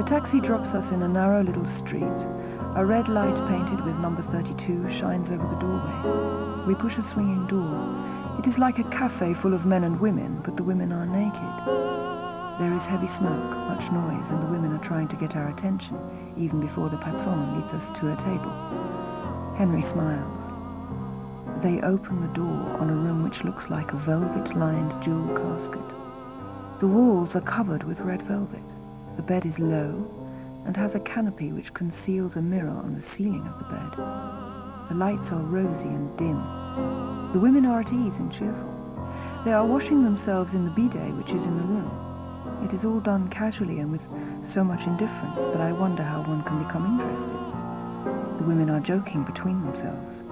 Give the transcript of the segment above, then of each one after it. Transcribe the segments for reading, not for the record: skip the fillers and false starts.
The taxi drops us in a narrow little street. A red light painted with number 32 shines over the doorway. We push a swinging door. It is like a cafe full of men and women, but the women are naked. There is heavy smoke, much noise, and the women are trying to get our attention, even before the patron leads us to a table. Henry smiles. They open the door on a room which looks like a velvet-lined jewel casket. The walls are covered with red velvet. The bed is low and has a canopy which conceals a mirror on the ceiling of the bed. The lights are rosy and dim. The women are at ease and cheerful. They are washing themselves in the bidet which is in the room. It is all done casually and with so much indifference that I wonder how one can become interested. The women are joking between themselves.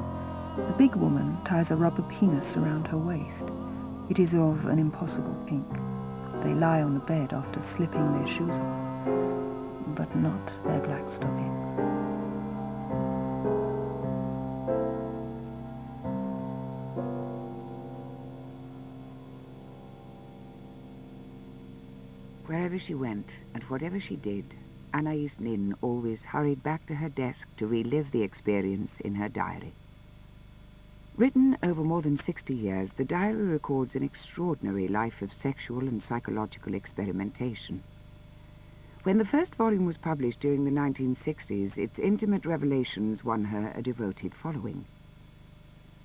The big woman ties a rubber penis around her waist. It is of an impossible pink. They lie on the bed after slipping their shoes off, but not their black stockings. Wherever she went, and whatever she did, Anais Nin always hurried back to her desk to relive the experience in her diary. Written over more than 60 years, the diary records an extraordinary life of sexual and psychological experimentation. When the first volume was published during the 1960s, its intimate revelations won her a devoted following.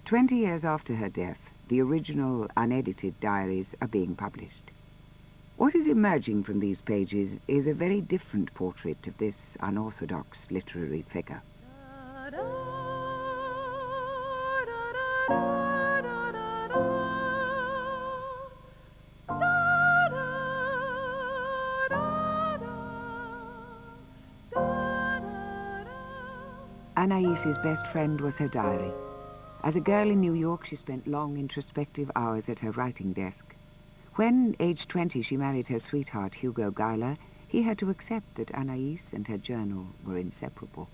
20 years after her death, the original unedited diaries are being published. What is emerging from these pages is a very different portrait of this unorthodox literary figure. Anaïs's best friend was her diary. As a girl in New York, she spent long, introspective hours at her writing desk. When, aged 20, she married her sweetheart, Hugo Geiler, he had to accept that Anaïs and her journal were inseparable.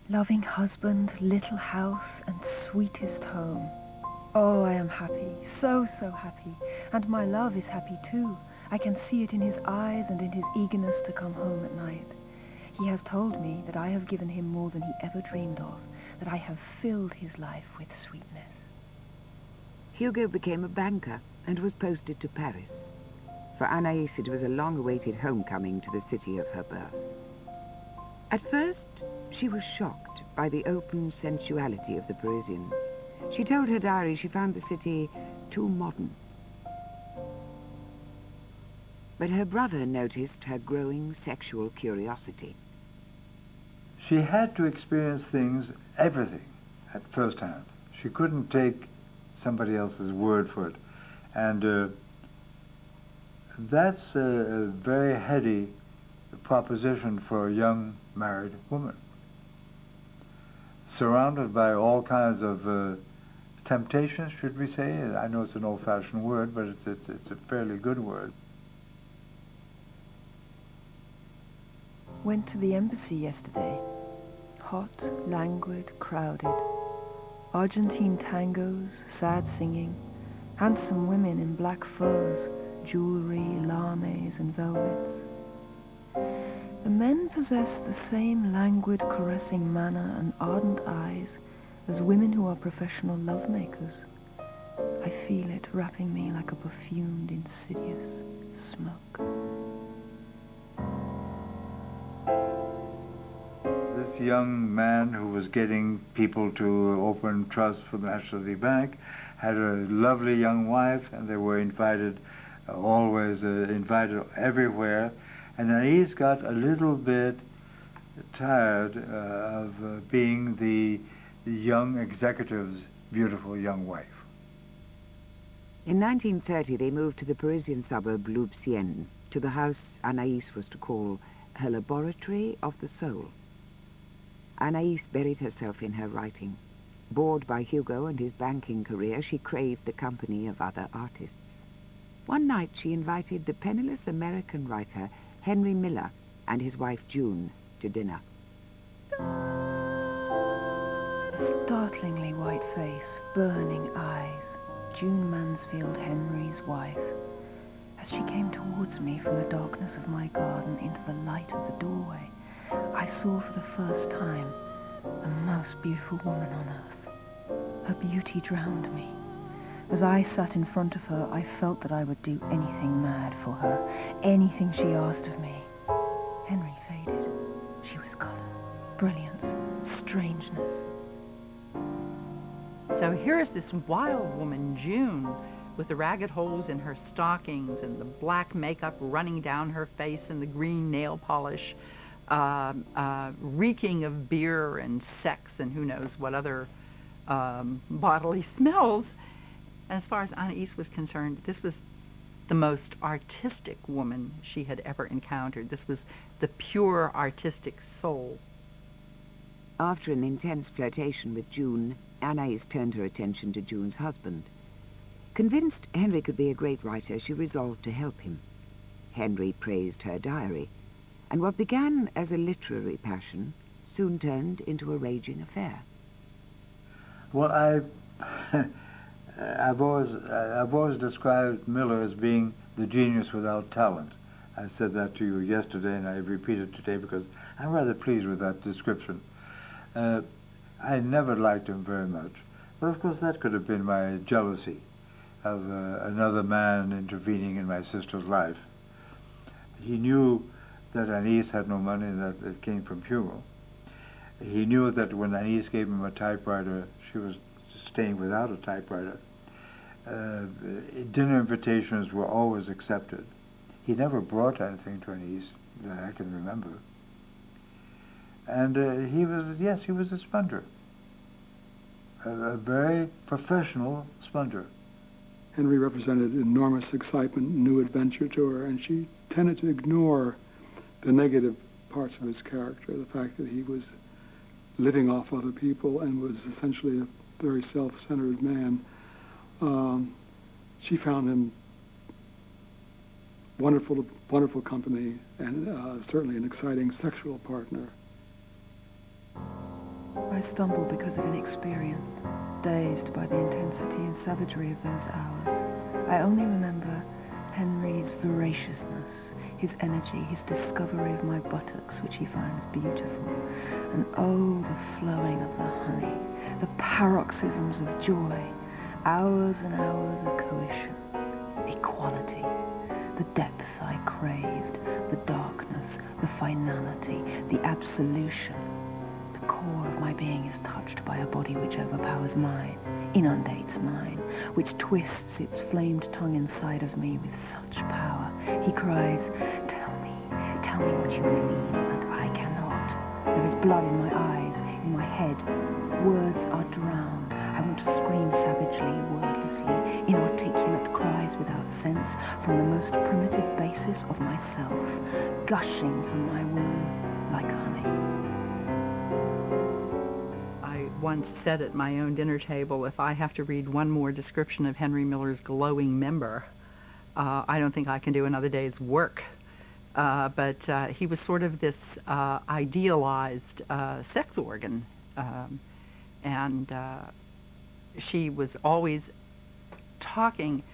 Loving husband, little house, and sweetest home. Oh, I am happy, so happy. And my love is happy too. I can see it in his eyes and in his eagerness to come home at night. He has told me that I have given him more than he ever dreamed of, that I have filled his life with sweetness. Hugo became a banker and was posted to Paris. For Anaïs, it was a long-awaited homecoming to the city of her birth. At first, she was shocked by the open sensuality of the Parisians. She told her diary she found the city too modern. But her brother noticed her growing sexual curiosity. She had to experience things, everything, at first hand. She couldn't take somebody else's word for it. And that's a very heady proposition for a young married woman. Surrounded by all kinds of temptations, should we say? I know it's an old-fashioned word, but it's a fairly good word. Went to the embassy yesterday. Hot, languid, crowded. Argentine tangos, sad singing, handsome women in black furs, jewelry, lames, and velvets. The men possess the same languid, caressing manner and ardent eyes as women who are professional lovemakers. I feel it wrapping me like a perfumed, insidious smoke. This young man who was getting people to open trusts for the National Bank had a lovely young wife, and they were invited, always invited everywhere. And Anaïs got a little bit tired of being the young executive's beautiful young wife. In 1930, they moved to the Parisian suburb Louvciennes, to the house Anaïs was to call her laboratory of the soul. Anaïs buried herself in her writing. Bored by Hugo and his banking career, she craved the company of other artists. One night, she invited the penniless American writer Henry Miller and his wife June to dinner. Startlingly white face, burning eyes. June Mansfield, Henry's wife. As she came towards me from the darkness of my garden into the light of the doorway, I saw for the first time the most beautiful woman on earth. Her beauty drowned me. As I sat in front of her, I felt that I would do anything mad for her, anything she asked of me. Henry faded. She was color, brilliance, strangeness. So here is this wild woman, June, with the ragged holes in her stockings and the black makeup running down her face and the green nail polish, reeking of beer and sex and who knows what other bodily smells. And as far as Anais was concerned, this was the most artistic woman she had ever encountered. This was the pure artistic soul. After an intense flirtation with June, Anais turned her attention to June's husband. Convinced Henry could be a great writer, she resolved to help him. Henry praised her diary, and what began as a literary passion soon turned into a raging affair. Well, I've always described Miller as being the genius without talent. I said that to you yesterday, and I repeat it today because I'm rather pleased with that description. I never liked him very much, but of course that could have been my jealousy of another man intervening in my sister's life. He knew that Anais had no money and that it came from humor. He knew that when Anais gave him a typewriter, she was staying without a typewriter. Dinner invitations were always accepted. He never brought anything to Anais that I can remember. And he was a spender, a very professional spender. Henry represented enormous excitement, new adventure to her, and she tended to ignore the negative parts of his character, the fact that he was living off other people and was essentially a very self-centered man. She found him wonderful company, and certainly an exciting sexual partner. I stumbled because of inexperience, dazed by the intensity and savagery of those hours. I only remember Henry's voraciousness, his energy, his discovery of my buttocks, which he finds beautiful, and oh, the flowing of the honey, the paroxysms of joy, hours and hours of coition, equality, the depth I craved, the darkness, the finality, the absolution. The core of my being is touched by a body which overpowers mine, inundates mine, which twists its flamed tongue inside of me with such power. He cries, tell me what you mean, and I cannot. There is blood in my eyes, in my head. Words are drowned. I want to scream savagely, wordlessly, inarticulate cries without sense from the most primitive basis of myself, gushing from my womb like honey. I once said at my own dinner table, if I have to read one more description of Henry Miller's glowing member, I don't think I can do another day's work. But he was sort of this idealized sex organ. And she was always talking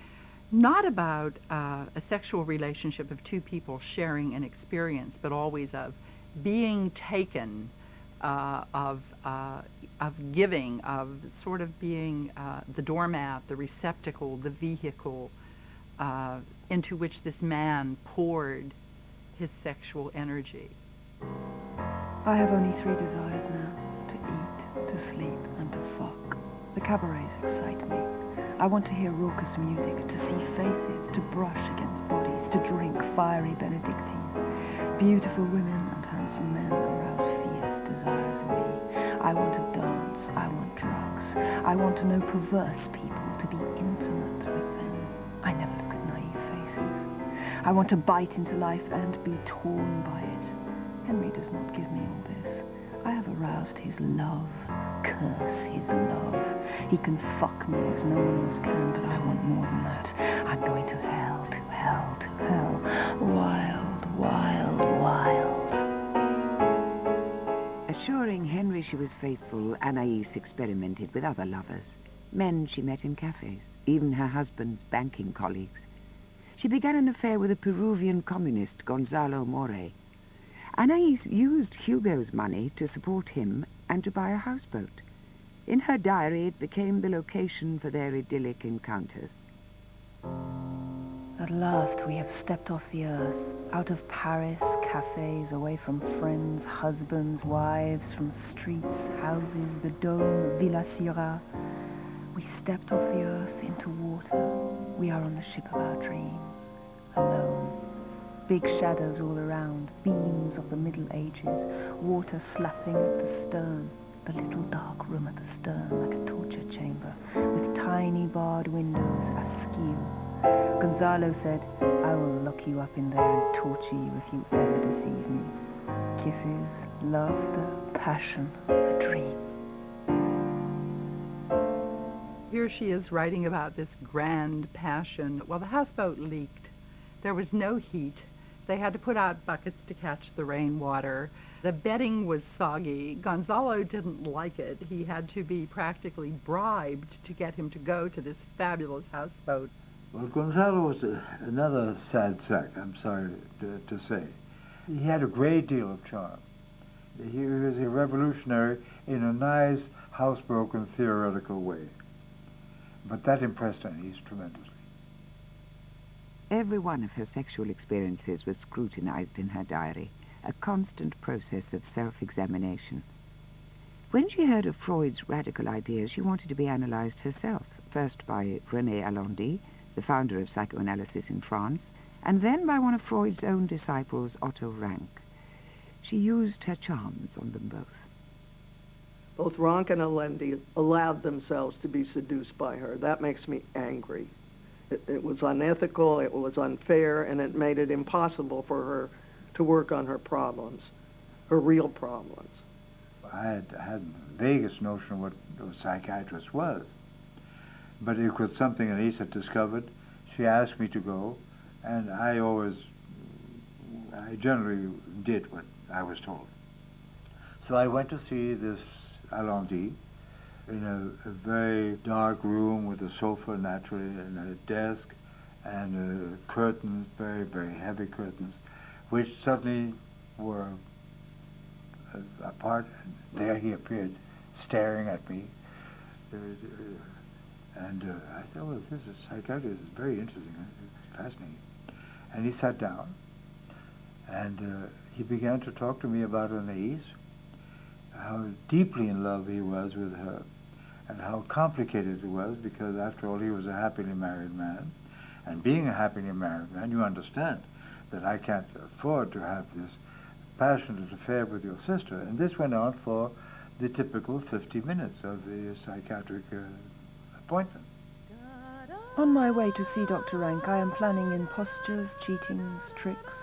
not about a sexual relationship of two people sharing an experience, but always of being taken, of giving, of sort of being the doormat, the receptacle, the vehicle into which this man poured his sexual energy. I have only 3 desires now: to eat, to sleep, and to fuck. The cabarets excite me. I want to hear raucous music, to see faces, to brush against bodies, to drink fiery Benedictines. Beautiful women and handsome men arouse fierce desires in me. I want to dance, I want drugs. I want to know perverse people, to be intimate with them. I never look at naive faces. I want to bite into life and be torn by it. Henry does not give me all this. I have aroused his love. Curse his love. He can fuck me as no one else can, but I want more than that. I'm going to hell, to hell, to hell. Wild, wild, wild. Assuring Henry she was faithful, Anais experimented with other lovers, men she met in cafes, even her husband's banking colleagues. She began an affair with a Peruvian communist, Gonzalo More. Anais used Hugo's money to support him and to buy a houseboat. In her diary, it became the location for their idyllic encounters. At last we have stepped off the earth, out of Paris, cafes, away from friends, husbands, wives, from streets, houses, the dome, Villa Syrah. We stepped off the earth into water. We are on the ship of our dreams, alone. Big shadows all around, beams of the Middle Ages, water slapping at the stern. The little dark room at the stern, like a torture chamber, with tiny barred windows askew. Gonzalo said, "I will lock you up in there and torture you if you ever deceive me." Kisses, laughter, passion, a dream. Here she is writing about this grand passion. Well, the houseboat leaked. There was no heat. They had to put out buckets to catch the rainwater. The bedding was soggy. Gonzalo didn't like it. He had to be practically bribed to get him to go to this fabulous houseboat. Well, Gonzalo was another sad sack, I'm sorry to say. He had a great deal of charm. He was a revolutionary in a nice, housebroken, theoretical way. But that impressed Anais tremendously. Every one of her sexual experiences was scrutinized in her diary, a constant process of self-examination. When she heard of Freud's radical ideas, she wanted to be analyzed herself, first by René Allendy, the founder of psychoanalysis in France, and then by one of Freud's own disciples, Otto Rank. She used her charms on them both. Both Rank and Allendy allowed themselves to be seduced by her. That makes me angry. It was unethical, it was unfair, and it made it impossible for her to work on her problems, her real problems. I had the vaguest notion of what a psychiatrist was. But it was something Anais had discovered. She asked me to go, and I generally did what I was told. So I went to see this Allendy in a very dark room with a sofa naturally and a desk and curtains, very, very heavy curtains, which suddenly were apart. And there he appeared, staring at me. And I thought, well, this is psychiatry. This is very interesting. It's fascinating. And he sat down, and he began to talk to me about Anais, how deeply in love he was with her, and how complicated it was, because after all, he was a happily married man. And being a happily married man, you understand that I can't afford to have this passionate affair with your sister. And this went on for the typical 50 minutes of the psychiatric appointment. On my way to see Dr. Rank, I am planning impostures, cheatings, tricks.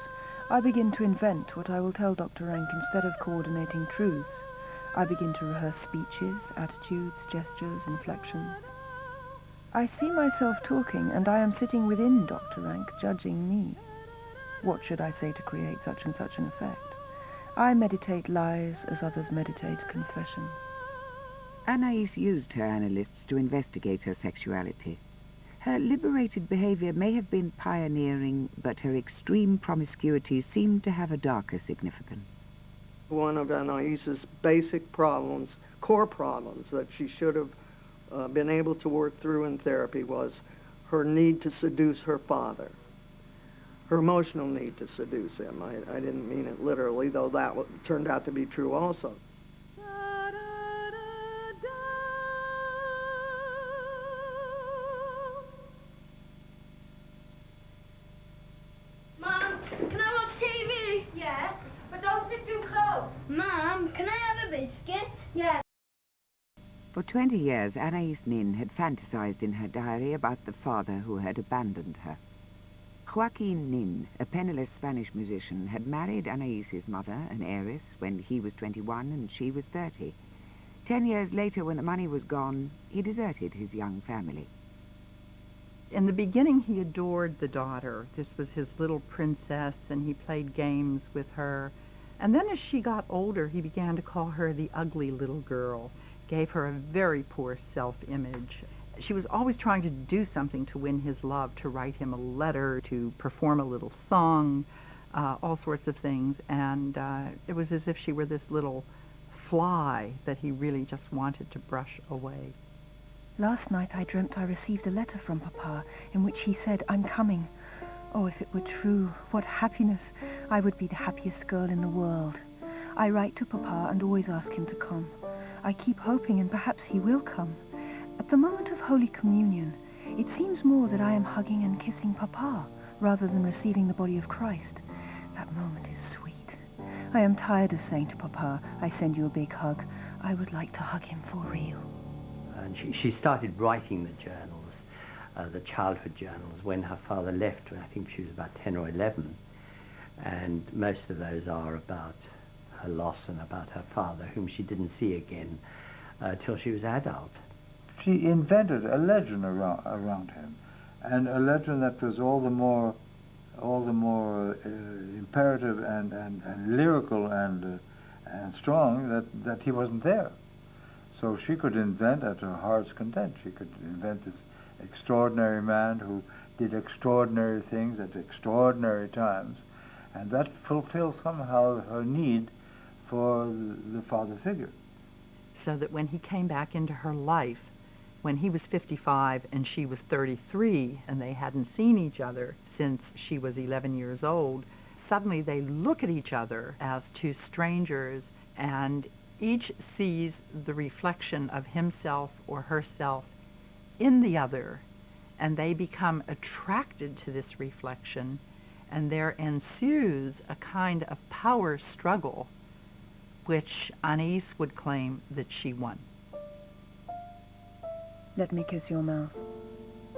I begin to invent what I will tell Dr. Rank instead of coordinating truths. I begin to rehearse speeches, attitudes, gestures, inflections. I see myself talking, and I am sitting within Dr. Rank, judging me. What should I say to create such and such an effect? I meditate lies as others meditate confessions. Anais used her analysts to investigate her sexuality. Her liberated behavior may have been pioneering, but her extreme promiscuity seemed to have a darker significance. One of Anaïs's basic problems, core problems, that she should have been able to work through in therapy was her need to seduce her father, her emotional need to seduce him. I didn't mean it literally, though that turned out to be true also. Mom, can I watch TV? Yes, but don't sit too close. Mom, can I have a biscuit? Yes. For 20 years, Anais Nin had fantasized in her diary about the father who had abandoned her. Joaquin Nin, a penniless Spanish musician, had married Anaïs's mother, an heiress, when he was 21 and she was 30. 10 years later, when the money was gone, he deserted his young family. In the beginning, he adored the daughter. This was his little princess, and he played games with her. And then as she got older, he began to call her the ugly little girl, gave her a very poor self-image. She was always trying to do something to win his love, to write him a letter, to perform a little song, all sorts of things. And it was as if she were this little fly that he really just wanted to brush away. Last night I dreamt I received a letter from Papa in which he said, "I'm coming." Oh, if it were true, what happiness! I would be the happiest girl in the world. I write to Papa and always ask him to come. I keep hoping, and perhaps he will come. At the moment of Holy Communion, it seems more that I am hugging and kissing Papa rather than receiving the body of Christ. That moment is sweet. I am tired of saying to Papa, "I send you a big hug." I would like to hug him for real. And she started writing the journals, the childhood journals, when her father left, when I think she was about 10 or 11. And most of those are about her loss and about her father, whom she didn't see again till she was adult. She invented a legend around him, and a legend that was all the more imperative and lyrical and strong that he wasn't there. So she could invent at her heart's content. She could invent this extraordinary man who did extraordinary things at extraordinary times, and that fulfilled somehow her need for the father figure. So that when he came back into her life, when he was 55 and she was 33, and they hadn't seen each other since she was 11 years old, suddenly they look at each other as two strangers, and each sees the reflection of himself or herself in the other, and they become attracted to this reflection, and there ensues a kind of power struggle, which Anais would claim that she won. "Let me kiss your mouth."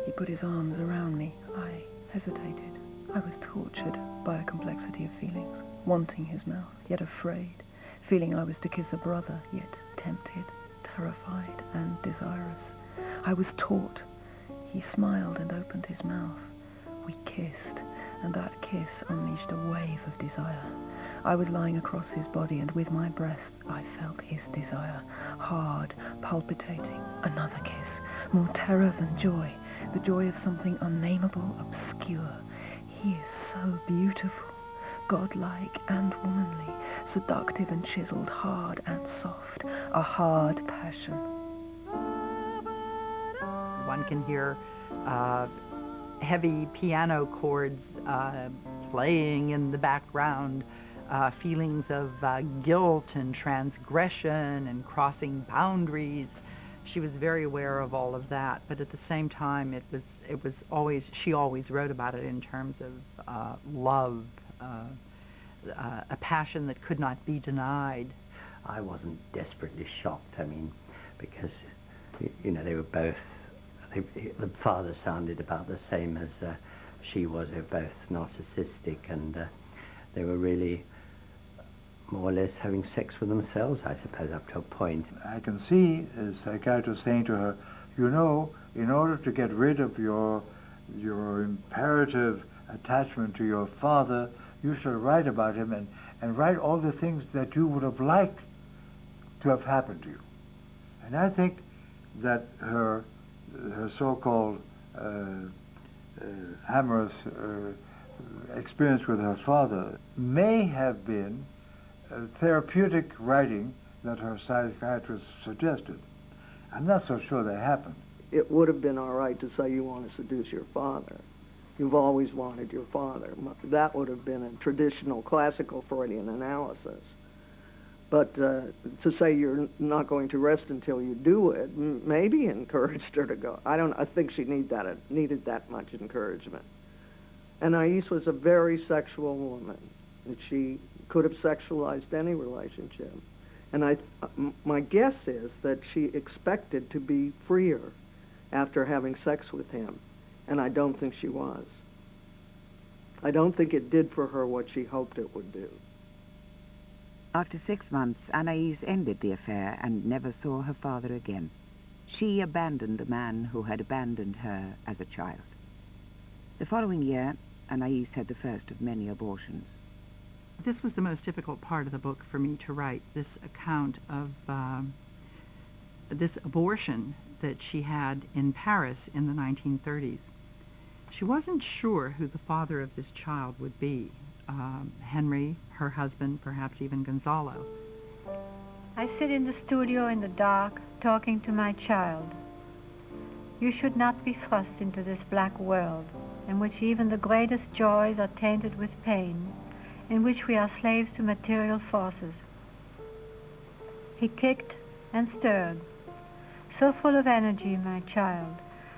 He put his arms around me. I hesitated. I was tortured by a complexity of feelings, wanting his mouth, yet afraid, feeling I was to kiss a brother, yet tempted, terrified, and desirous. I was taught. He smiled and opened his mouth. We kissed, and that kiss unleashed a wave of desire. I was lying across his body, and with my breast I felt his desire, hard, palpitating. Another kiss, more terror than joy, the joy of something unnameable, obscure. He is so beautiful, godlike and womanly, seductive and chiseled, hard and soft, a hard passion. One can hear heavy piano chords playing in the background, feelings of guilt and transgression and crossing boundaries. She was very aware of all of that, but at the same time, it was always, she always wrote about it in terms of love, a passion that could not be denied. I wasn't desperately shocked, I mean, because, you know, they were both, the father sounded about the same as she was. They were both narcissistic, and they were really more or less having sex with themselves, I suppose, up to a point. I can see a psychiatrist saying to her, you know, in order to get rid of your imperative attachment to your father, you should write about him and write all the things that you would have liked to have happened to you. And I think that her so-called amorous experience with her father may have been therapeutic writing that her psychiatrist suggested. I'm not so sure that happened. It would have been all right to say you want to seduce your father. You've always wanted your father. That would have been a traditional classical Freudian analysis. But to say you're not going to rest until you do it, maybe encouraged her to go. I think she needed that much encouragement. And Anais was a very sexual woman, and she could have sexualized any relationship. And my guess is that she expected to be freer after having sex with him, and I don't think she was. I don't think it did for her what she hoped it would do. After 6 months, Anais ended the affair and never saw her father again. She abandoned the man who had abandoned her as a child. The following year, Anais had the first of many abortions. This was the most difficult part of the book for me to write, this account of this abortion that she had in Paris in the 1930s. She wasn't sure who the father of this child would be. Henry, her husband, perhaps even Gonzalo. I sit in the studio in the dark, talking to my child. You should not be thrust into this black world, in which even the greatest joys are tainted with pain, in which we are slaves to material forces. He kicked and stirred. So full of energy, my child.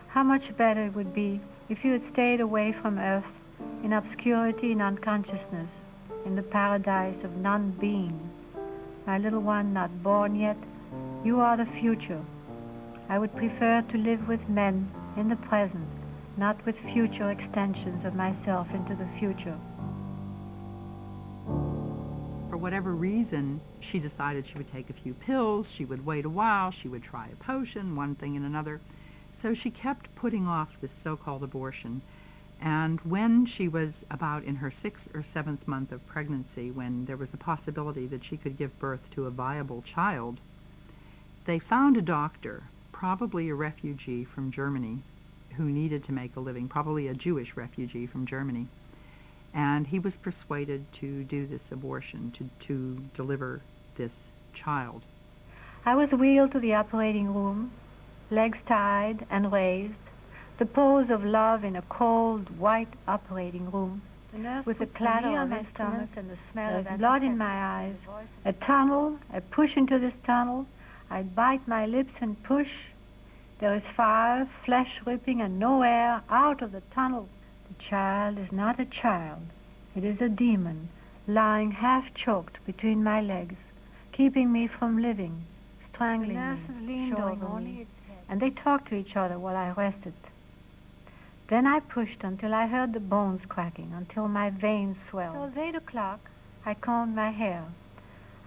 How much better it would be if you had stayed away from earth in obscurity and unconsciousness, in the paradise of non-being. My little one, not born yet, you are the future. I would prefer to live with men in the present, not with future extensions of myself into the future. For whatever reason, she decided she would take a few pills, she would wait a while, she would try a potion, one thing and another. So she kept putting off this so-called abortion. And when she was about in her 6th or 7th month of pregnancy, when there was the possibility that she could give birth to a viable child, they found a doctor, probably a refugee from Germany, who needed to make a living, probably a Jewish refugee from Germany. And he was persuaded to do this abortion, to deliver this child. I was wheeled to the operating room, legs tied and raised, the pose of love in a cold, white operating room, with the clatter of instruments and the smell of blood in my eyes. A tunnel, I push into this tunnel, I bite my lips and push. There is fire, flesh ripping, and no air out of the tunnel. The child is not a child. It is a demon, lying half-choked between my legs, keeping me from living, strangling me, showing me. And they talked to each other while I rested. Then I pushed until I heard the bones cracking, until my veins swelled. Till 8 o'clock, I combed my hair.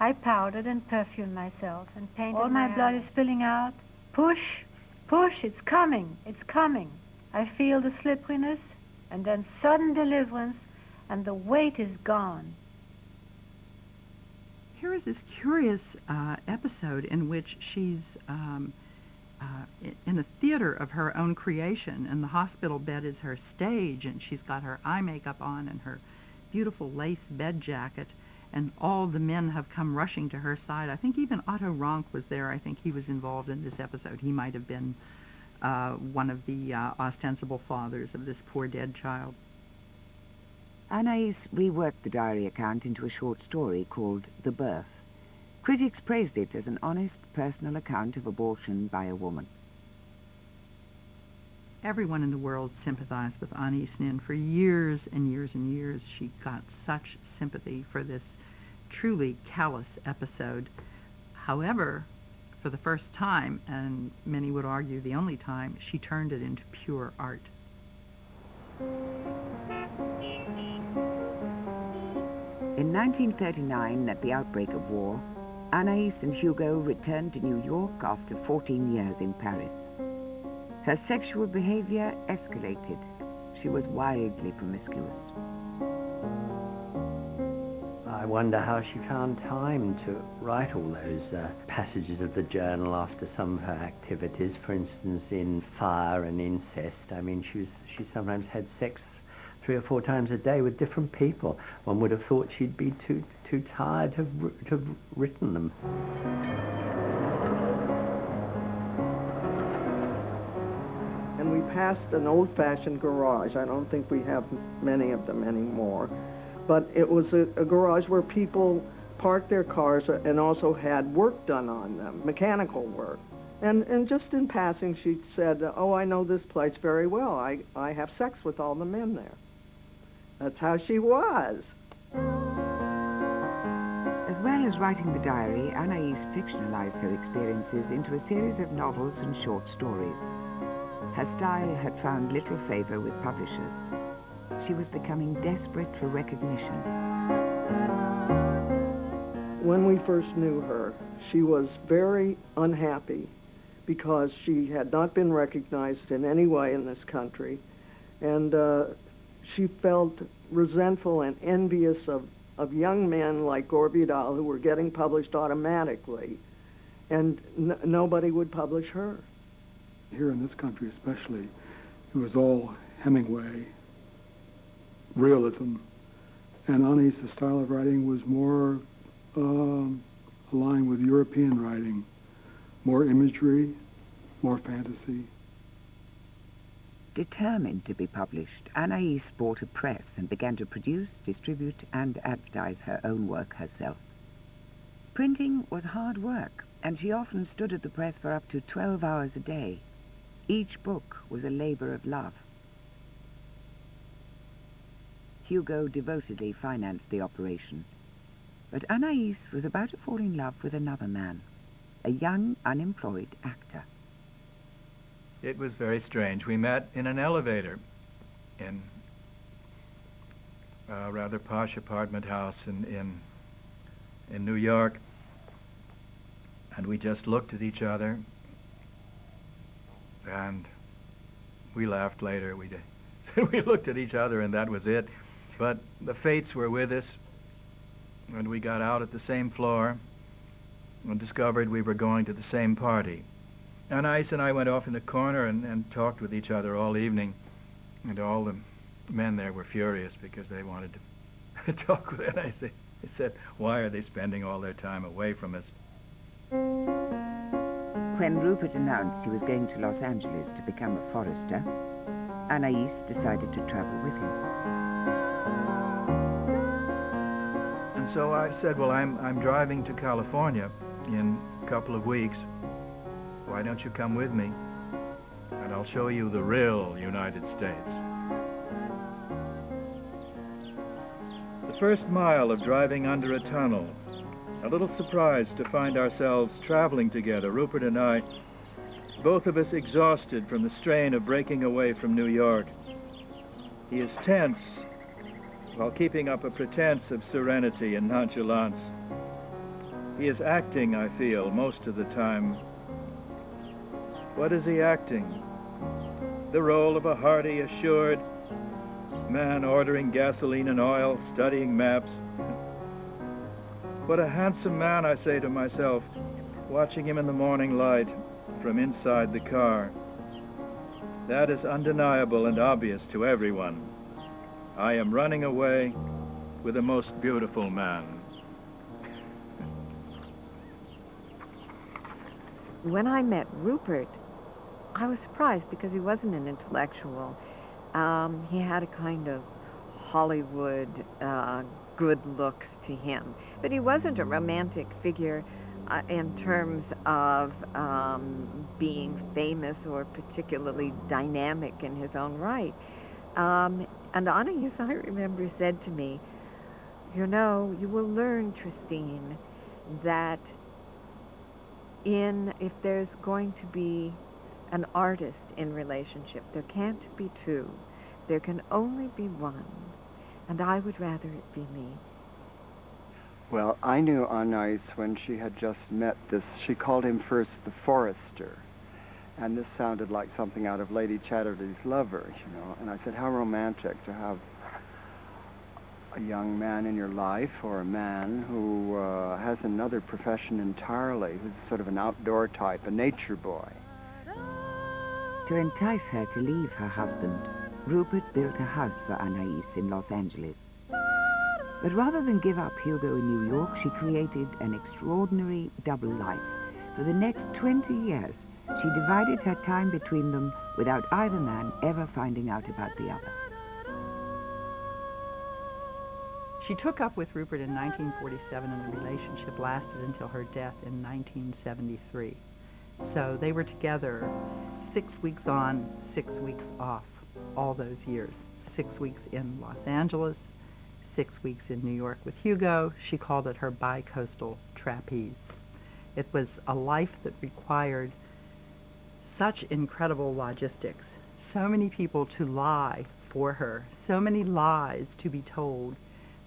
I powdered and perfumed myself and painted all my blood is spilling out. Push, push, it's coming, it's coming. I feel the slipperiness, and then sudden deliverance, and the weight is gone. Here is this curious episode in which she's in a theater of her own creation, and the hospital bed is her stage, and she's got her eye makeup on and her beautiful lace bed jacket, and all the men have come rushing to her side. I think even Otto Rank was there. I think he was involved in this episode. He might have been one of the ostensible fathers of this poor dead child. Anais reworked the diary account into a short story called The Birth. Critics praised it as an honest, personal account of abortion by a woman. Everyone in the world sympathized with Anais Nin. For years and years and years, she got such sympathy for this truly callous episode. However, for the first time, and many would argue the only time, she turned it into pure art. In 1939, at the outbreak of war, Anais and Hugo returned to New York after 14 years in Paris. Her sexual behavior escalated. She was wildly promiscuous. I wonder how she found time to write all those passages of the journal after some of her activities. For instance, in Fire and Incest, I mean, she sometimes had sex 3 or 4 times a day with different people. One would have thought she'd be too tired to have written them. And we passed an old-fashioned garage. I don't think we have many of them anymore. But it was a garage where people parked their cars and also had work done on them, mechanical work. And just in passing, she said, "Oh, I know this place very well. I have sex with all the men there." That's how she was. As well as writing the diary, Anais fictionalized her experiences into a series of novels and short stories. Her style had found little favor with publishers. She was becoming desperate for recognition. When we first knew her, she was very unhappy because she had not been recognized in any way in this country, and she felt resentful and envious of young men like Gore Vidal who were getting published automatically, and nobody would publish her. here in this country especially, it was all Hemingway, realism. And Anais' style of writing was more aligned with European writing, more imagery, more fantasy. Determined to be published, Anais bought a press and began to produce, distribute, and advertise her own work herself. Printing was hard work, and she often stood at the press for up to 12 hours a day. Each book was a labor of love. Hugo devotedly financed the operation, but Anais was about to fall in love with another man, a young, unemployed actor. It was very strange. We met in an elevator in a rather posh apartment house in New York, and we just looked at each other, and we laughed later. We looked at each other, and that was it. But the fates were with us, and we got out at the same floor and discovered we were going to the same party. Anais and I went off in the corner and talked with each other all evening, and all the men there were furious because they wanted to talk with Anais. They said, why are they spending all their time away from us? When Rupert announced he was going to Los Angeles to become a forester, Anais decided to travel with him. And so I said, well, I'm driving to California in a couple of weeks. Why don't you come with me, and I'll show you the real United States. The first mile of driving under a tunnel, a little surprised to find ourselves traveling together, Rupert and I, both of us exhausted from the strain of breaking away from New York. He is tense, while keeping up a pretense of serenity and nonchalance. He is acting, I feel, most of the time. What is he acting? The role of a hearty, assured man ordering gasoline and oil, studying maps. What a handsome man, I say to myself, watching him in the morning light from inside the car. That is undeniable and obvious to everyone. I am running away with a most beautiful man. When I met Rupert, I was surprised because he wasn't an intellectual. He had a kind of Hollywood good looks to him. But he wasn't a romantic figure in terms of being famous or particularly dynamic in his own right. And Anais, I remember, said to me, you know, you will learn, Tristine, that if there's going to be an artist in relationship, there can't be two. There can only be one. And I would rather it be me. Well, I knew Anais when she had just met this. She called him first the forester. And this sounded like something out of Lady Chatterley's Lover, you know. And I said, how romantic to have a young man in your life, or a man who has another profession entirely, who's sort of an outdoor type, a nature boy. To entice her to leave her husband, Rupert built a house for Anais in Los Angeles. But rather than give up Hugo in New York, she created an extraordinary double life. For the next 20 years, she divided her time between them without either man ever finding out about the other. She took up with Rupert in 1947, and the relationship lasted until her death in 1973. So they were together 6 weeks on, 6 weeks off, all those years. 6 weeks in Los Angeles, 6 weeks in New York with Hugo. She called it her bi-coastal trapeze. It was a life that required such incredible logistics, so many people to lie for her, so many lies to be told,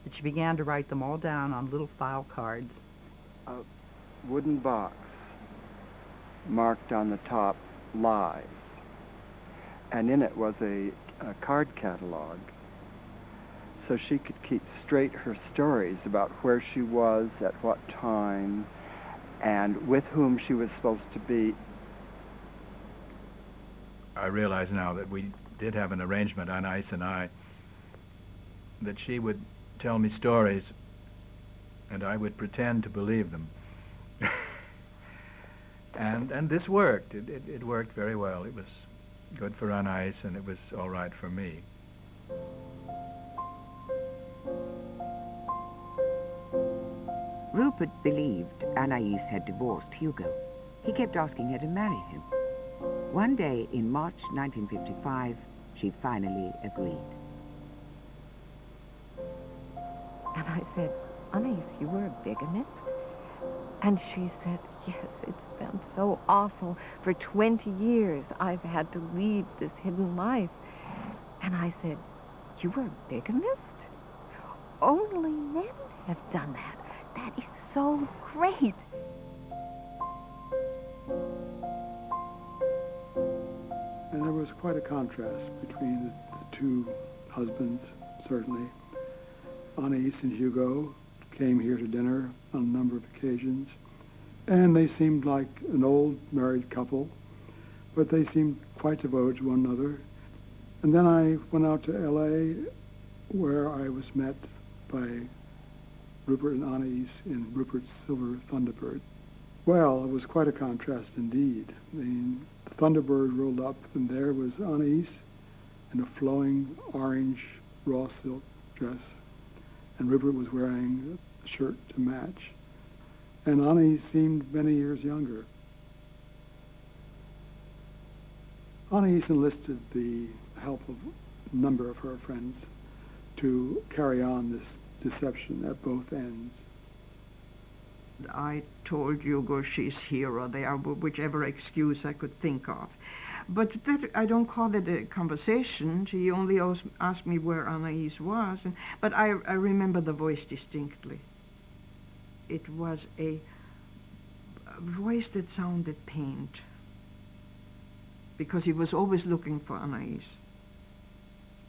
that she began to write them all down on little file cards. A wooden box marked on the top, lies. And in it was a card catalog, so she could keep straight her stories about where she was, at what time, and with whom she was supposed to be I realize now that we did have an arrangement, Anais and I, that she would tell me stories and I would pretend to believe them. and this worked. It worked very well. It was good for Anais and it was all right for me. Rupert believed Anais had divorced Hugo. He kept asking her to marry him. One day in March 1955, she finally agreed. And I said, Anais, you were a bigamist? And she said, yes, it's been so awful. For 20 years, I've had to lead this hidden life. And I said, you were a bigamist? Only men have done that. That is so great. And there was quite a contrast between the two husbands, certainly. Anais and Hugo came here to dinner on a number of occasions, and they seemed like an old married couple, but they seemed quite devoted to one another. And then I went out to L.A., where I was met by Rupert and Anais in Rupert's Silver Thunderbird. Well, it was quite a contrast indeed. The Thunderbird rolled up, and there was Anais in a flowing orange raw silk dress, and Rupert was wearing a shirt to match. And Anais seemed many years younger. Anais enlisted the help of a number of her friends to carry on this deception at both ends. I told Hugo she's here or there, whichever excuse I could think of. But that, I don't call it a conversation. She only asked me where Anais was. But I remember the voice distinctly. It was a voice that sounded pained, because he was always looking for Anais.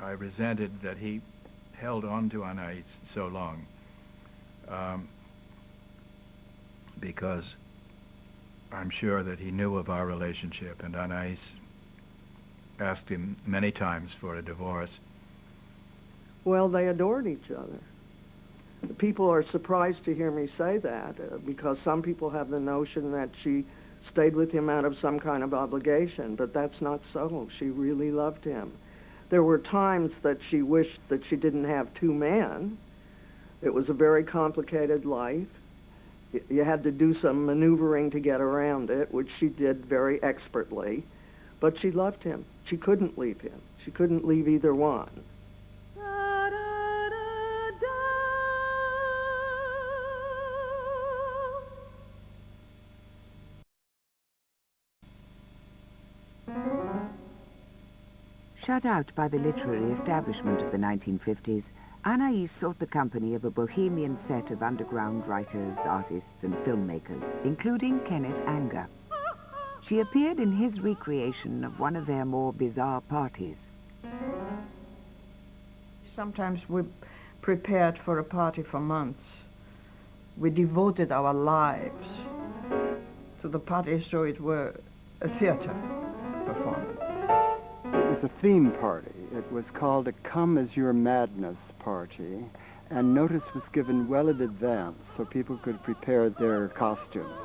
I resented that he held on to Anais so long, because I'm sure that he knew of our relationship, and Anais asked him many times for a divorce. Well, they adored each other. People are surprised to hear me say that, because some people have the notion that she stayed with him out of some kind of obligation, but that's not so. She really loved him. There were times that she wished that she didn't have two men. It was a very complicated life. You had to do some maneuvering to get around it, which she did very expertly. But she loved him. She couldn't leave him. She couldn't leave either one. Shut out by the literary establishment of the 1950s, Anais sought the company of a bohemian set of underground writers, artists, and filmmakers, including Kenneth Anger. She appeared in his recreation of one of their more bizarre parties. Sometimes we prepared for a party for months. We devoted our lives to the party as though it were a theater performance. It was a theme party. It was called a Come As Your Madness party, and notice was given well in advance so people could prepare their costumes.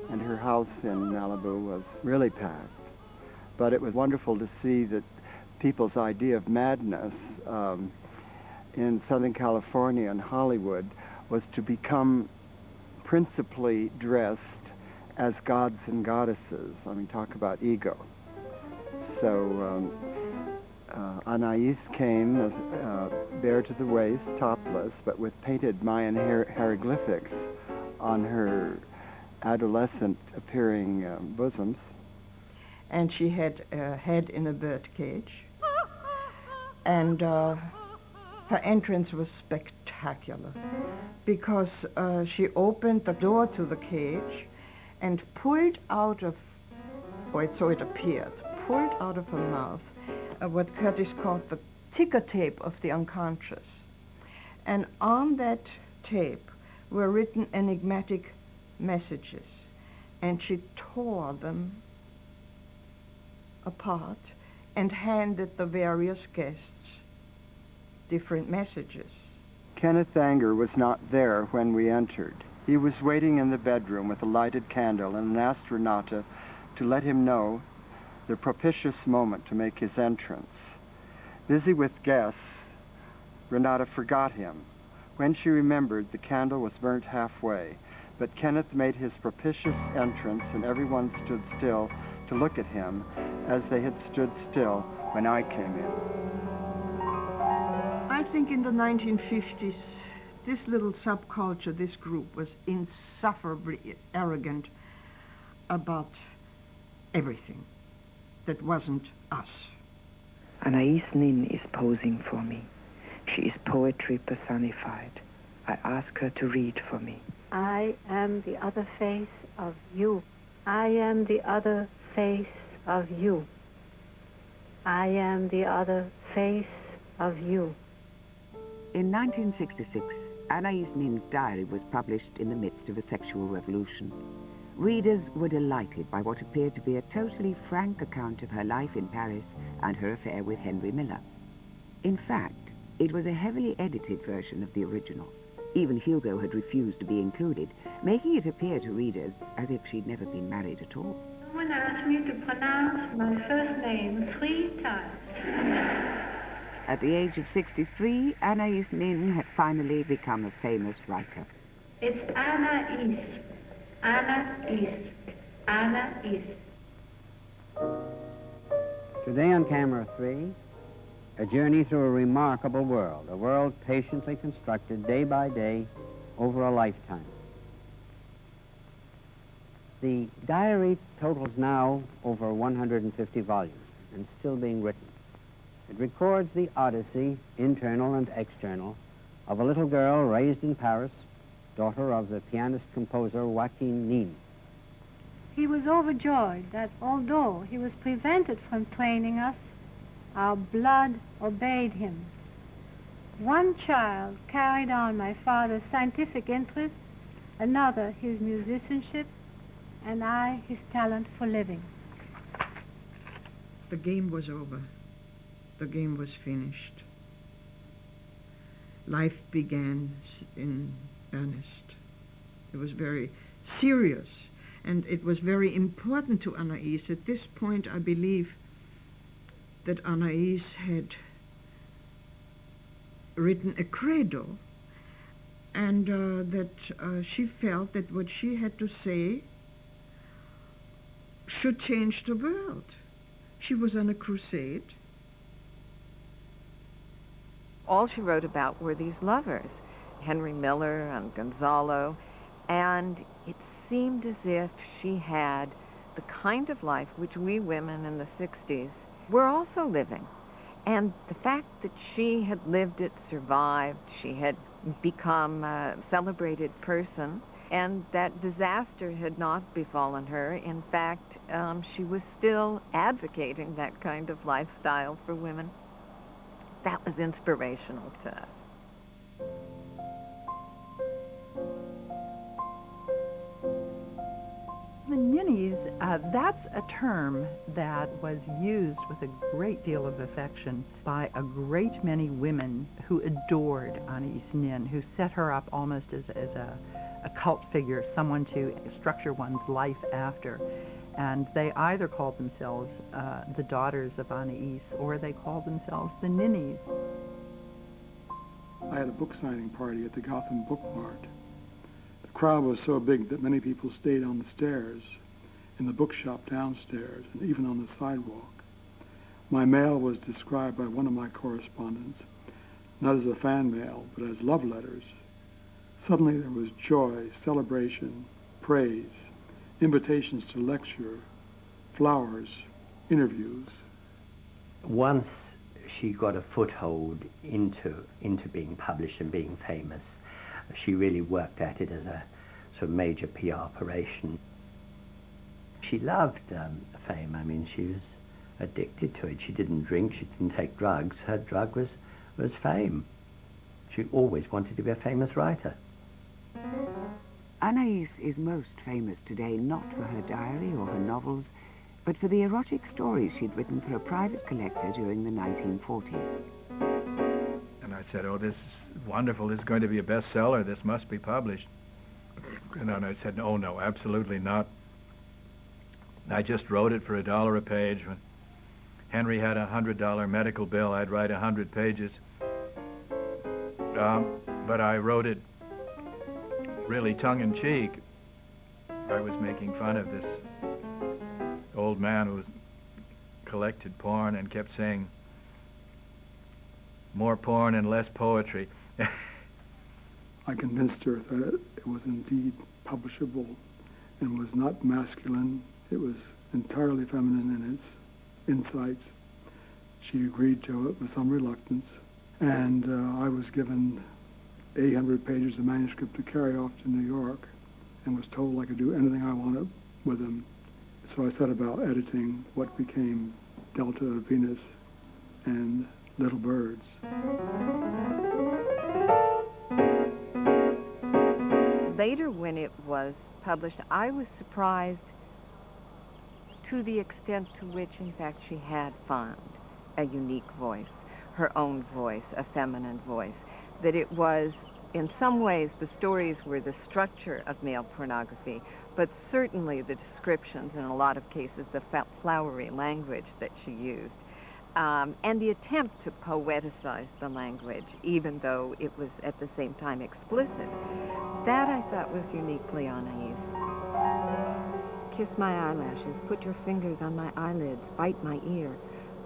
And her house in Malibu was really packed. But it was wonderful to see that people's idea of madness in Southern California and Hollywood was to become principally dressed as gods and goddesses. I mean, talk about ego. So Anais came as, bare to the waist, topless, but with painted Mayan hieroglyphics on her adolescent-appearing bosoms. And she had a head in a bird cage. And her entrance was spectacular, because she opened the door to the cage and pulled out of, or so it appeared, pulled out of her mouth what Curtis called the ticker tape of the unconscious. And on that tape were written apart and handed the various guests different messages. Kenneth Anger was not there when we entered. He was waiting in the bedroom with a lighted candle and asked Renata to let him know the propitious moment to make his entrance. Busy with guests, Renata forgot him. When she remembered, the candle was burnt halfway, but Kenneth made his propitious entrance and everyone stood still to look at him as they had stood still when I came in. I think in the 1950s, this little subculture, this group, was insufferably arrogant about everything that wasn't us. Anais Nin is posing for me. She is poetry personified. I ask her to read for me. I am the other face of you. I am the other face of you. I am the other face of you. In 1966, Anais Nin's diary was published in the midst of a sexual revolution. Readers were delighted by what appeared to be a totally frank account of her life in Paris and her affair with Henry Miller. In fact, it was a heavily edited version of the original. Even Hugo had refused to be included, making it appear to readers as if she'd never been married at all. Someone asked me to pronounce my first name 3 times. At the age of 63, Anais Nin had finally become a famous writer. It's Anais. Anais. Anais. Today on Camera 3, a journey through a remarkable world, a world patiently constructed day by day over a lifetime. The diary totals now over 150 volumes and still being written. It records the odyssey, internal and external, of a little girl raised in Paris, daughter of the pianist-composer Joaquin Nin. He was overjoyed that although he was prevented from training us, our blood obeyed him. One child carried on my father's scientific interest, another his musicianship, and I his talent for living. The game was over. The game was finished. Life began in earnest. It was very serious, and it was very important to Anais. At this point, I believe that Anais had written a credo, and that she felt that what she had to say should change the world. She was on a crusade. All she wrote about were these lovers, Henry Miller and Gonzalo, and it seemed as if she had the kind of life which we women in the 60s were also living. And the fact that she had lived it, survived, she had become a celebrated person, and that disaster had not befallen her. In fact, she was still advocating that kind of lifestyle for women. That was inspirational to us. The ninnies, that's a term that was used with a great deal of affection by a great many women who adored Anais Nin, who set her up almost as a cult figure, someone to structure one's life after. And they either called themselves the daughters of Anais, or they called themselves the ninnies. I had a book signing party at the Gotham Book Mart. The crowd was so big that many people stayed on the stairs, in the bookshop downstairs, and even on the sidewalk. My mail was described by one of my correspondents, not as a fan mail, but as love letters. Suddenly there was joy, celebration, praise, invitations to lecture, flowers, interviews. Once she got a foothold into being published and being famous, she really worked at it as a sort of major PR operation. She loved fame. I mean, she was addicted to it. She didn't drink, she didn't take drugs. Her drug was fame. She always wanted to be a famous writer. Anais is most famous today not for her diary or her novels, but for the erotic stories she'd written for a private collector during the 1940s. And I said, oh, this is wonderful. This is going to be a bestseller. This must be published. And then I said, oh, no, absolutely not. I just wrote it for $1 a page. When Henry had a $100 medical bill, I'd write 100 pages. But I wrote it really tongue-in-cheek. I was making fun of this old man who collected porn and kept saying, more porn and less poetry. I convinced her that it was indeed publishable and was not masculine. It was entirely feminine in its insights. She agreed to it with some reluctance, and I was given 800 pages of manuscript to carry off to New York and was told I could do anything I wanted with them. So I set about editing what became Delta of Venus and Little Birds. Later, when it was published, I was surprised to the extent to which, in fact, she had found a unique voice, her own voice, a feminine voice, that it was, in some ways, the stories were the structure of male pornography, but certainly the descriptions, in a lot of cases, the flowery language that she used, and the attempt to poeticize the language, even though it was at the same time explicit. That I thought was uniquely Anais. Kiss my eyelashes, put your fingers on my eyelids, bite my ear,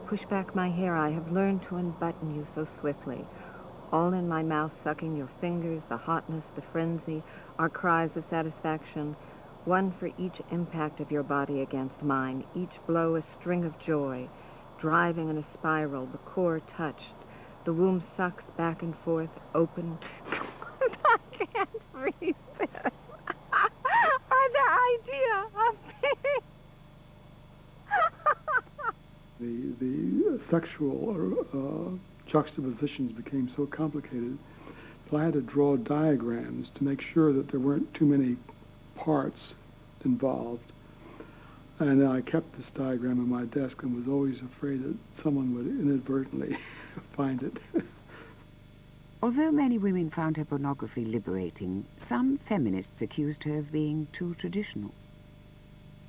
push back my hair. I have learned to unbutton you so swiftly. All in my mouth, sucking your fingers, the hotness, the frenzy, our cries of satisfaction, one for each impact of your body against mine, each blow a string of joy, driving in a spiral, the core touched. The womb sucks back and forth, open. I can't breathe this. The idea of The sexual juxtapositions became so complicated that I had to draw diagrams to make sure that there weren't too many parts involved. And I kept this diagram on my desk and was always afraid that someone would inadvertently find it. Although many women found her pornography liberating, some feminists accused her of being too traditional.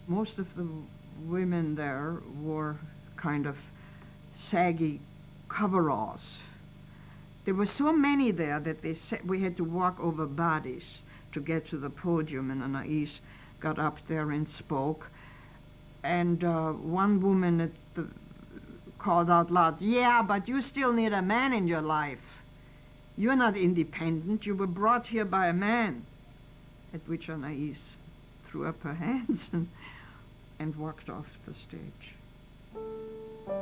Most of the women there wore kind of saggy coveralls. There were so many there that they said we had to walk over bodies to get to the podium, and Anais got up there and spoke. And one woman called out loud, "Yeah, but you still need a man in your life. You're not independent. You were brought here by a man." At which Anais threw up her hands and walked off the stage.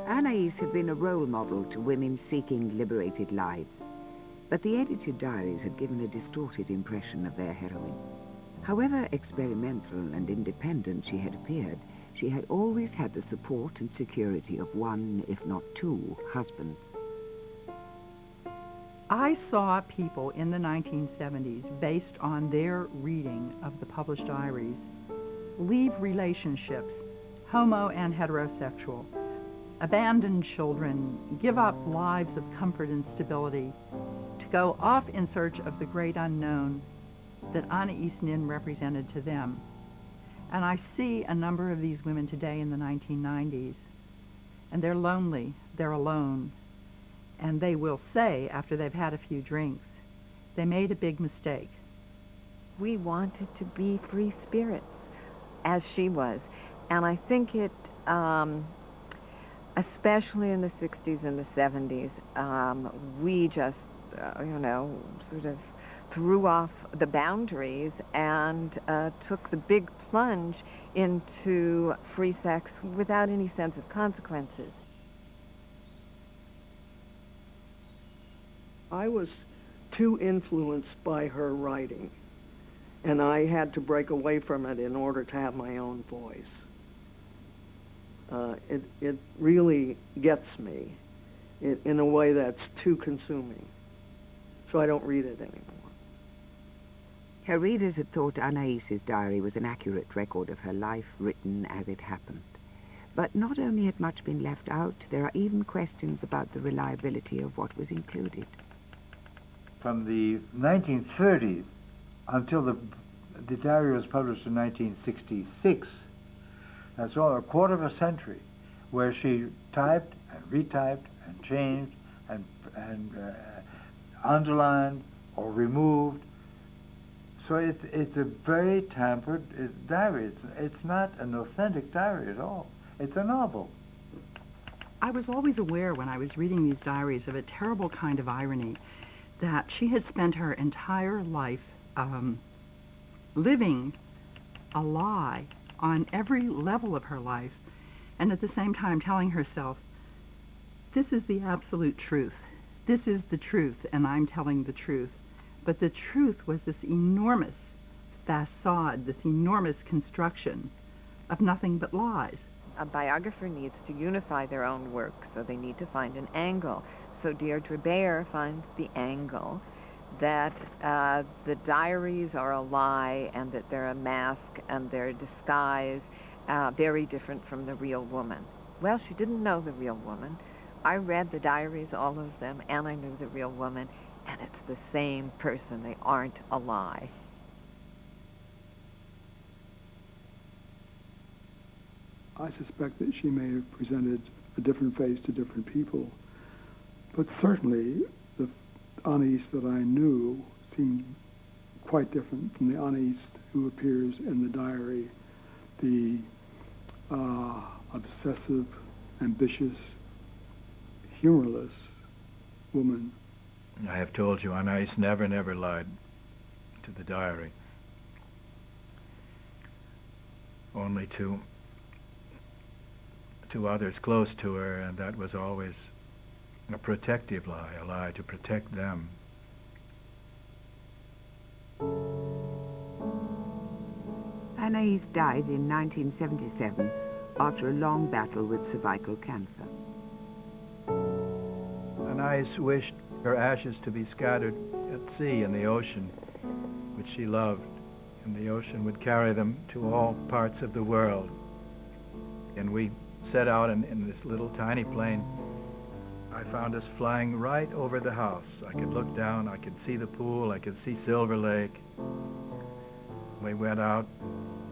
Anais had been a role model to women seeking liberated lives, but the edited diaries had given a distorted impression of their heroine. However experimental and independent she had appeared, she had always had the support and security of one, if not two, husbands. I saw people in the 1970s, based on their reading of the published diaries, leave relationships, homo and heterosexual, abandon children, give up lives of comfort and stability, to go off in search of the great unknown that Anais Nin represented to them. And I see a number of these women today in the 1990s, and they're lonely, they're alone, and they will say, after they've had a few drinks, they made a big mistake. We wanted to be free spirits, as she was. And I think it, especially in the 60s and the 70s, we just, sort of threw off the boundaries and took the big plunge into free sex without any sense of consequences. I was too influenced by her writing, and I had to break away from it in order to have my own voice. It really gets me in a way that's too consuming, so I don't read it anymore. Her readers had thought Anaïs's diary was an accurate record of her life, written as it happened. But not only had much been left out, there are even questions about the reliability of what was included. From the 1930s until the diary was published in 1966, that's all a quarter of a century, where she typed and retyped and changed and underlined or removed. So it's a very tampered diary. It's not an authentic diary at all. It's a novel. I was always aware when I was reading these diaries of a terrible kind of irony, that she had spent her entire life living a lie on every level of her life, and at the same time telling herself, this is the absolute truth. This is the truth, and I'm telling the truth. But the truth was this enormous facade, this enormous construction of nothing but lies. A biographer needs to unify their own work, so they need to find an angle. So Deirdre Bayer finds the angle that the diaries are a lie and that they're a mask and they're a disguise, very different from the real woman. Well, she didn't know the real woman. I read the diaries, all of them, and I knew the real woman, and it's the same person. They aren't a lie. I suspect that she may have presented a different face to different people, but certainly the Anais that I knew seemed quite different from the Anais who appears in the diary, the obsessive, ambitious, humorless woman. I have told you, Anais never lied to the diary. Only to others close to her, and that was always a protective lie, a lie to protect them. Anais died in 1977 after a long battle with cervical cancer. Anais wished her ashes to be scattered at sea in the ocean, which she loved, and the ocean would carry them to all parts of the world. And we set out in this little tiny plane. I found us flying right over the house. I could look down, I could see the pool, I could see Silver Lake. We went out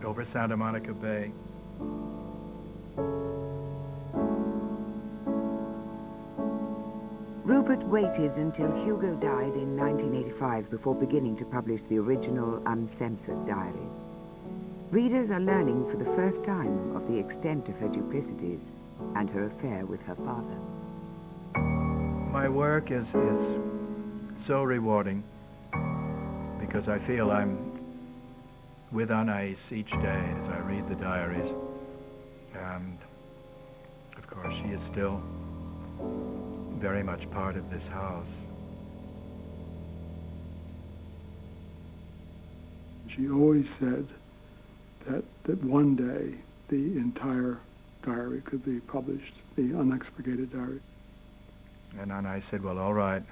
over Santa Monica Bay. Rupert waited until Hugo died in 1985 before beginning to publish the original uncensored diaries. Readers are learning for the first time of the extent of her duplicities and her affair with her father. My work is so rewarding because I feel I'm with Anais each day as I read the diaries. And of course she is still very much part of this house. She always said that one day the entire diary could be published, the unexpurgated diary. And Anais said, well, all right,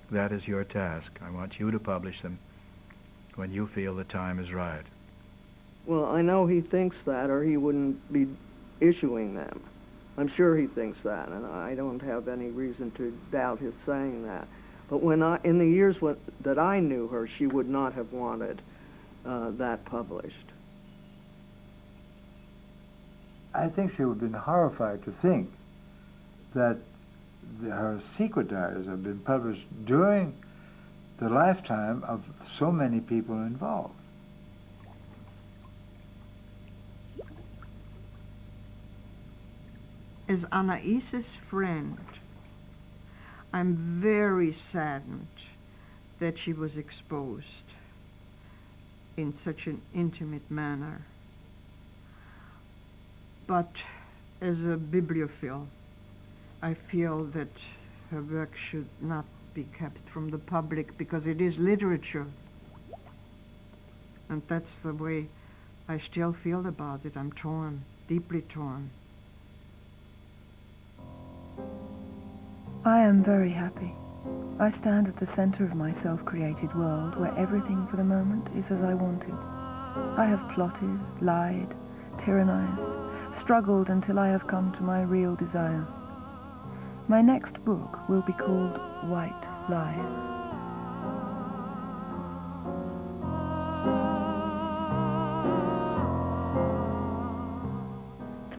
that is your task. I want you to publish them when you feel the time is right. Well, I know he thinks that, or he wouldn't be issuing them. I'm sure he thinks that, and I don't have any reason to doubt his saying that. But in the years that I knew her, she would not have wanted that published. I think she would have been horrified to think that her secret diaries have been published during the lifetime of so many people involved. As Anaïs's friend, I'm very saddened that she was exposed in such an intimate manner. But as a bibliophile, I feel that her work should not be kept from the public because it is literature. And that's the way I still feel about it. I'm torn, deeply torn. I am very happy. I stand at the center of my self-created world where everything for the moment is as I wanted. I have plotted, lied, tyrannized, struggled until I have come to my real desire. My next book will be called White Lies.